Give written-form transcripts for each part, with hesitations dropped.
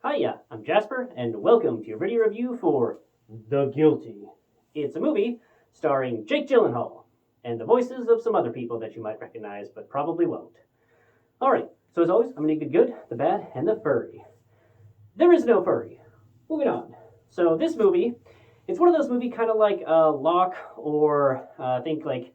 Hiya, I'm Jasper, and welcome to your video review for The Guilty. It's a movie starring Jake Gyllenhaal, and the voices of some other people that you might recognize, but probably won't. Alright, so as always, I'm going to do the good, the bad, and the furry. There is no furry. Moving on. So this movie, it's one of those movies kind of like Locke or I think like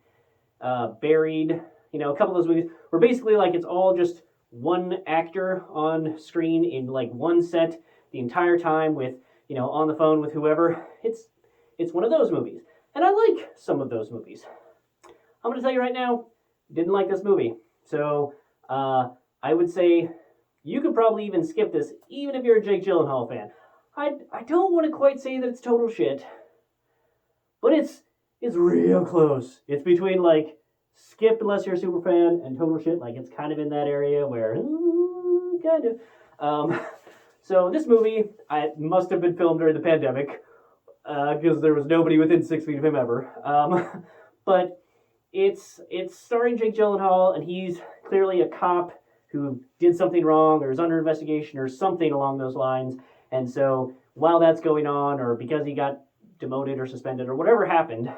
Buried, a couple of those movies where basically like it's all just one actor on screen in like one set the entire time with, on the phone with whoever. It's one of those movies. And I like some of those movies. I'm going to tell you right now, didn't like this movie. So I would say you could probably even skip this, even if you're a Jake Gyllenhaal fan. I don't want to quite say that it's total shit, but it's real close. It's between like skip unless you're a super fan and total shit. Like it's kind of in that area where kind of. So this movie, I must have been filmed during the pandemic because there was nobody within 6 feet of him ever. But it's starring Jake Gyllenhaal, and he's clearly a cop who did something wrong or is under investigation or something along those lines. And so while that's going on, or because he got demoted or suspended or whatever happened,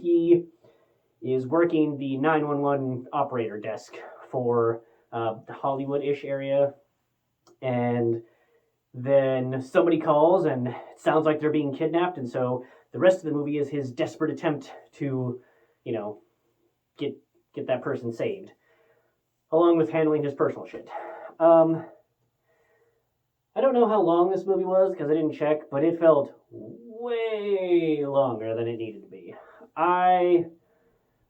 he is working the 911 operator desk for the Hollywood-ish area. And then somebody calls and it sounds like they're being kidnapped. And so the rest of the movie is his desperate attempt to, get that person saved, along with handling his personal shit. I don't know how long this movie was because I didn't check, but it felt way longer than it needed to be. I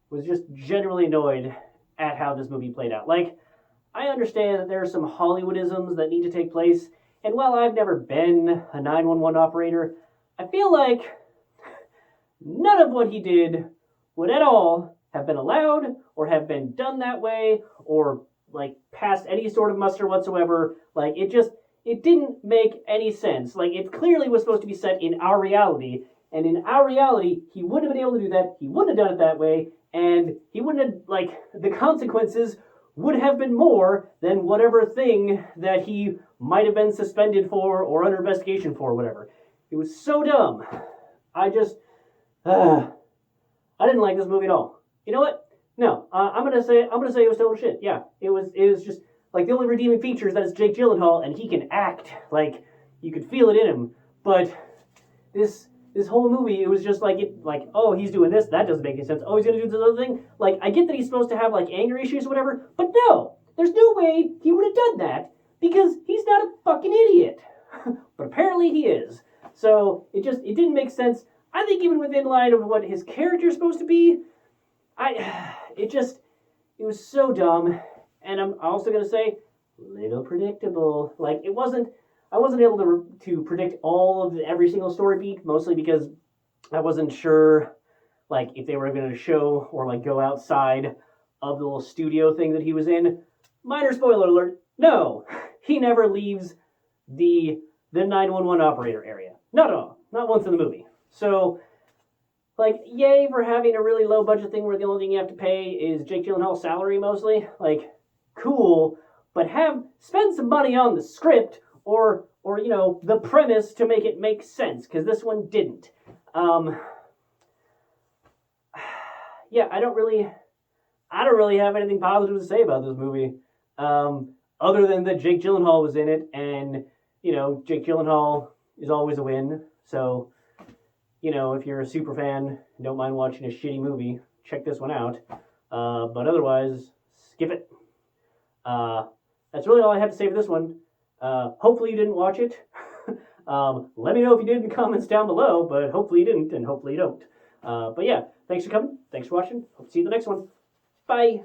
was just generally annoyed at how this movie played out. Like, I understand that there are some Hollywoodisms that need to take place, and while I've never been a 911 operator, I feel like none of what he did would at all have been allowed or have been done that way or like passed any sort of muster whatsoever. Like it didn't make any sense. Like it clearly was supposed to be set in our reality, and in our reality he wouldn't have been able to do that. He wouldn't have done it that way, and he wouldn't have, like, the consequences would have been more than whatever thing that he might have been suspended for or under investigation for, whatever. It was so dumb. I didn't like this movie at all. You know what? No, I'm gonna say it was total shit. Yeah, it was just like the only redeeming feature is that it's Jake Gyllenhaal and he can act. Like you could feel it in him. But this whole movie, it was just oh, he's doing this, that doesn't make any sense. Oh, he's gonna do this other thing. Like I get that he's supposed to have like anger issues or whatever, but no, there's no way he would have done that because he's not a fucking idiot. But apparently he is. So it didn't make sense. I think even within line of what his character is supposed to be, it was so dumb. And I'm also gonna say, little predictable. Like I wasn't able to predict all of every single story beat, mostly because I wasn't sure, like, if they were going to show or like go outside of the little studio thing that he was in. Minor spoiler alert: no, he never leaves the 911 operator area. Not at all. Not once in the movie. So, like, yay for having a really low budget thing where the only thing you have to pay is Jake Gyllenhaal's salary mostly. Like, cool, but spend some money on the script or the premise to make it make sense, because this one didn't. Yeah, I don't really have anything positive to say about this movie, other than that Jake Gyllenhaal was in it, and Jake Gyllenhaal is always a win. So if you're a super fan and don't mind watching a shitty movie, check this one out. But otherwise, skip it. That's really all I have to say for this one. Hopefully you didn't watch it. Let me know if you did in the comments down below, but hopefully you didn't, and hopefully you don't. But yeah, thanks for coming. Thanks for watching. Hope to see you in the next one. Bye.